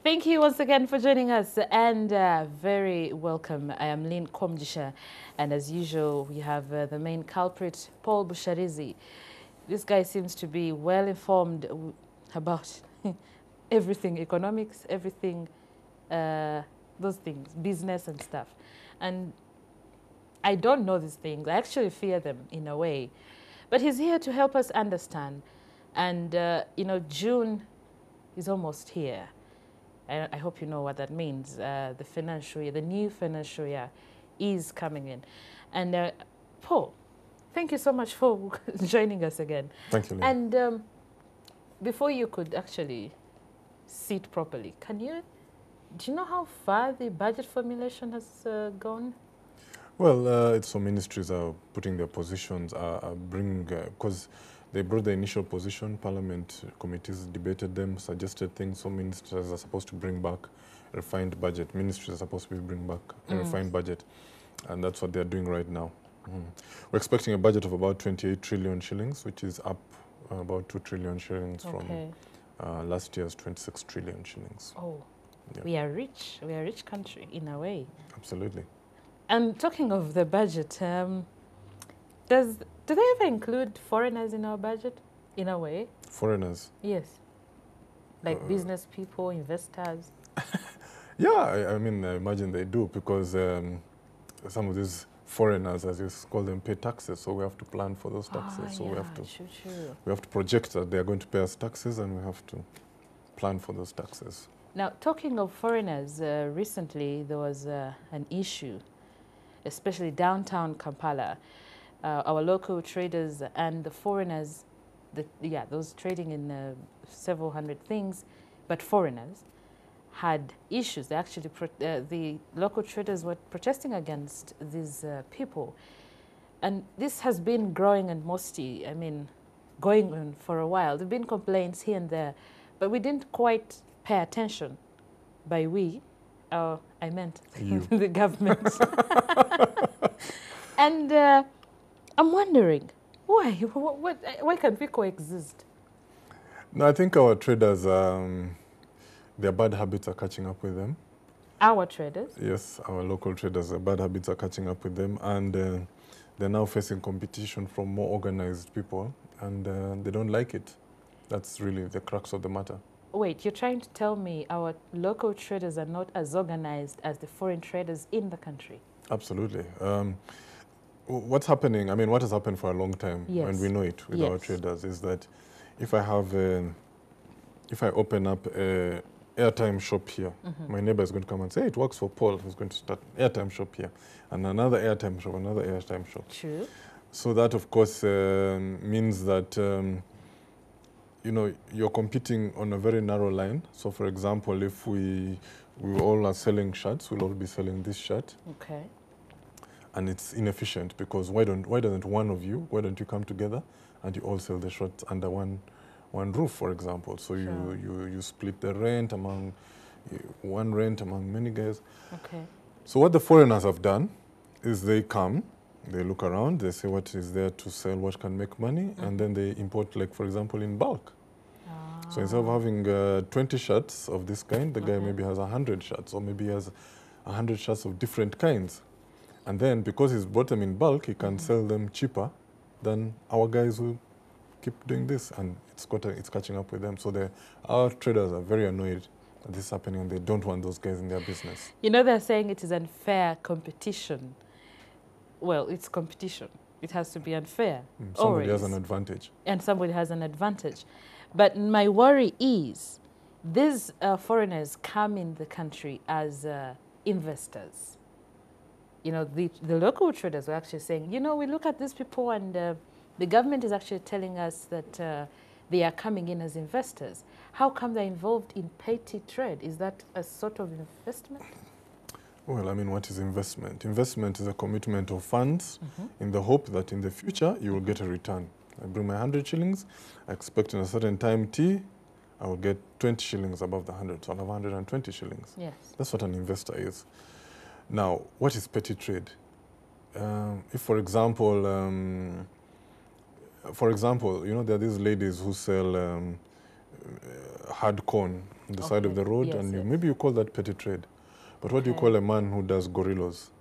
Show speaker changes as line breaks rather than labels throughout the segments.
Thank you once again for joining us, and very welcome. I am Lynn Komjisha, and as usual, we have the main culprit, Paul Busharizi. This guy seems to be well informed about everything, economics, everything, those things, business and stuff. And I don't know these things. I actually fear them in a way. But he's here to help us understand. And, June is almost here. I hope you know what that means. The financial year, the new financial year is coming in. And Paul, thank you so much for joining us again.
Thank you, Lynn.
And before you could actually sit properly, do you know how far the budget formulation has gone?
Well, it's some ministries are putting their positions, bringing, because they brought the initial position, Parliament committees debated them, suggested things. Some ministers are supposed to bring back a refined budget. Ministries are supposed to bring back a refined budget, and that's what they're doing right now. We're expecting a budget of about 28 trillion shillings, which is up about 2 trillion shillings from last year's 26 trillion shillings.
Oh, yeah. We are rich. We are a rich country in a way.
Absolutely.
And talking of the budget, do they ever include foreigners in our budget, in a way?
Foreigners?
Yes. Like business people, investors?
Yeah, I mean, I imagine they do, because some of these foreigners, as you call them, pay taxes, so we have to plan for those taxes. So
yeah,
we have to project that they are going to pay us taxes, and we have to plan for those taxes.
Now, talking of foreigners, recently there was an issue, especially downtown Kampala. Our local traders and the foreigners, those trading in several hundred things, but foreigners, had issues. They actually, the local traders were protesting against these people. And this has been growing and musty, I mean, going on for a while. There have been complaints here and there, but we didn't quite pay attention. By we, I meant the government. And I'm wondering, why can't we coexist?
No, I think our traders, their bad habits are catching up with them.
Our traders?
Yes, our local traders, their bad habits are catching up with them, and they're now facing competition from more organized people, and they don't like it. That's really the crux of the matter.
Wait, you're trying to tell me our local traders are not as organized as the foreign traders in the country?
Absolutely. What's happening, I mean, what has happened for a long time, and we know it with our traders, is that if I have, if I open up an airtime shop here, my neighbor is going to come and say, hey, it works for Paul, who's going to start an airtime shop here, and another airtime shop, another airtime shop.
True.
So that, of course, means that, you know, you're competing on a very narrow line. So, for example, if we all are selling shirts, we'll all be selling this shirt.
Okay.
And it's inefficient, because why don't you come together and you all sell the shirts under one roof, for example? So you split the rent among many guys. Okay. So what the foreigners have done is they come, they look around, they say what is there to sell, what can make money, and then they import, like, for example, in bulk. So instead of having 20 shirts of this kind, the guy maybe has 100 shirts, or maybe he has 100 shirts of different kinds. And then, because he's bought them in bulk, he can sell them cheaper than our guys who keep doing this, and it's catching up with them. So our traders are very annoyed that this is happening, and they don't want those guys in their business.
You know, they're saying it is unfair competition. Well, it's competition. It has to be unfair.
Somebody has an advantage.
And somebody has an advantage. But my worry is these foreigners come in the country as investors. You know, the local traders were actually saying, you know, we look at these people, and the government is actually telling us that they are coming in as investors. How come they're involved in petty trade? Is that a sort of investment?
Well, I mean, what is investment? Investment is a commitment of funds in the hope that in the future you will get a return. I bring my 100 shillings, I expect in a certain time T, I will get 20 shillings above the 100, so I'll have 120 shillings.
Yes.
That's what an investor is. Now, what is petty trade? If, for example, you know, there are these ladies who sell hard corn on the side of the road,
Yes,
and
yes.
maybe you call that petty trade. But what do you call a man who does gorillas?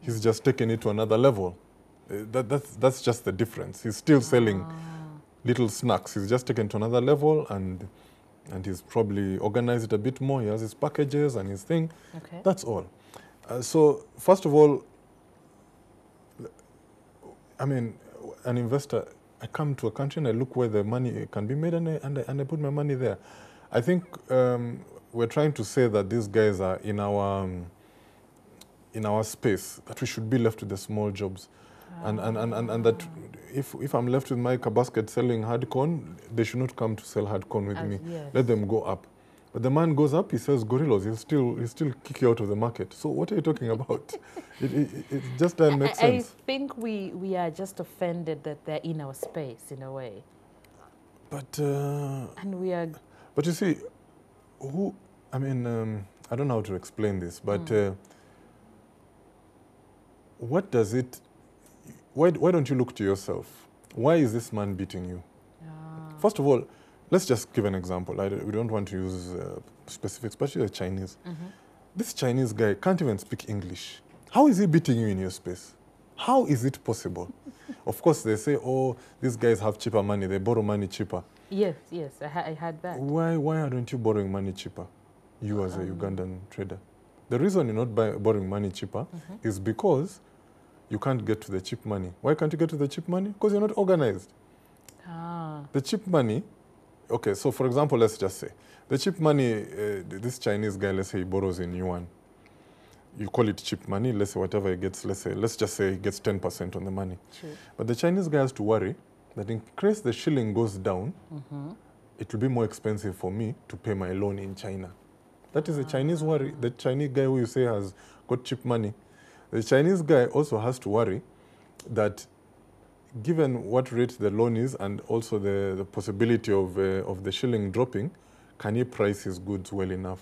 He's just taken it to another level. That's just the difference. He's still selling little snacks. He's just taken to another level, and he's probably organized it a bit more. He has his packages and his thing.
Okay.
That's all. So first of all, I mean, an investor, I come to a country and I look where the money can be made, and I put my money there. I think we're trying to say that these guys are in our space, that we should be left with the small jobs. And that if I'm left with my basket selling hard corn, they should not come to sell hard corn with me.
Yes.
Let them go up. But the man goes up, he sells gorillas, he'll still kick you out of the market. So what are you talking about? it just doesn't make sense.
I think we are just offended that they're in our space in a way.
But
and we are.
But you see, I don't know how to explain this, but what does it? Why don't you look to yourself? Why is this man beating you? First of all, let's just give an example. We don't want to use specifics, especially the Chinese. This Chinese guy can't even speak English. How is he beating you in your space? How is it possible? Of course, they say, oh, these guys have cheaper money. They borrow money cheaper.
Yes, I had that.
Why aren't you borrowing money cheaper, you as a Ugandan trader? The reason you're not borrowing money cheaper is because you can't get to the cheap money. Why can't you get to the cheap money? Because you're not organized. The cheap money, okay, so for example, let's just say, the cheap money, this Chinese guy, let's say he borrows in yuan. You call it cheap money, let's say whatever he gets, let's just say he gets 10% on the money.
True.
But the Chinese guy has to worry that in case the shilling goes down, it will be more expensive for me to pay my loan in China. That is the Chinese worry. The Chinese guy who you say has got cheap money. The Chinese guy also has to worry that given what rate the loan is and also the possibility of the shilling dropping, can he price his goods well enough?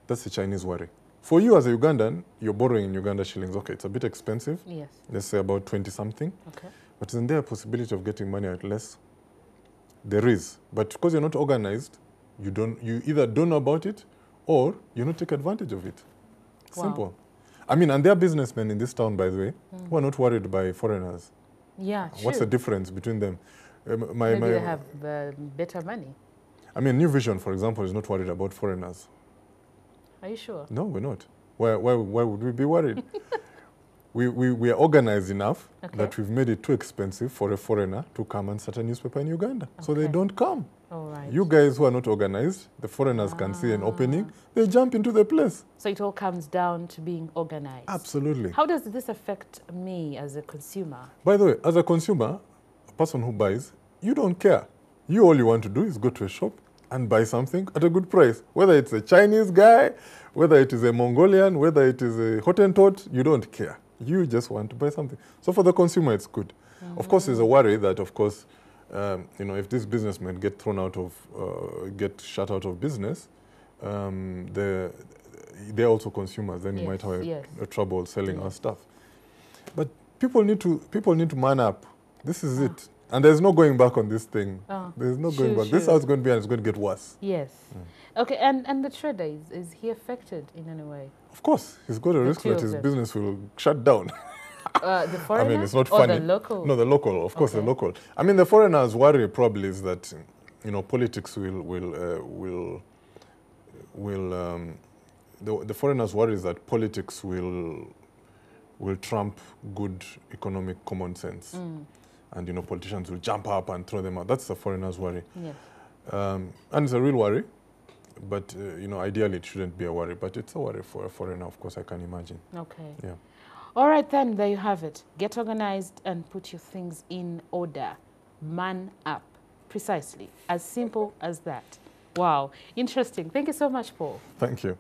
That's the Chinese worry. For you as a Ugandan, you're borrowing in Uganda shillings. Okay, it's a bit expensive.
Yes.
Let's say about 20-something.
Okay.
But isn't there a possibility of getting money at less? There is. But because you're not organized, you either don't know about it or you don't take advantage of it. Simple.
Wow.
I mean, and there are businessmen in this town, by the way, who are not worried by foreigners.
Yeah, true.
What's the difference between them?
Maybe they have better money.
I mean, New Vision, for example, is not worried about foreigners.
Are you sure?
No, we're not. Why would we be worried? we are organized enough that we've made it too expensive for a foreigner to come and start a newspaper in Uganda. So they don't come.
All right.
You guys who are not organized, the foreigners can see an opening, they jump into the place.
So it all comes down to being organized.
Absolutely.
How does this affect me as a consumer?
By the way, as a consumer, a person who buys, you don't care. All you want to do is go to a shop and buy something at a good price. Whether it's a Chinese guy, whether it is a Mongolian, whether it is a Hottentot, you don't care. You just want to buy something. So for the consumer, it's good. Of course, there's a worry that, of course, if these businessmen get get shut out of business, they're also consumers. Then you might have a trouble selling our stuff. But people need to man up. This is it. And there's no going back on this thing. There's no going back. This is how it's going to be, and it's going to get worse.
Yes. Okay, and the trader, is he affected in any way?
Of course. He's got a risk that his business will shut down.
The foreigner?
I mean, it's not funny.
Or the local?
No, the local. Of course, the local. I mean, the foreigners' worry probably is that, politics will the foreigners' worry is that politics will trump good economic common sense. And, politicians will jump up and throw them out. That's the foreigners' worry.
Yes.
And it's a real worry. But, ideally it shouldn't be a worry. But it's a worry for a foreigner, of course, I can imagine.
Okay.
Yeah.
All right, then, there you have it. Get organized and put your things in order. Man up. Precisely. As simple as that. Wow. Interesting. Thank you so much, Paul.
Thank you.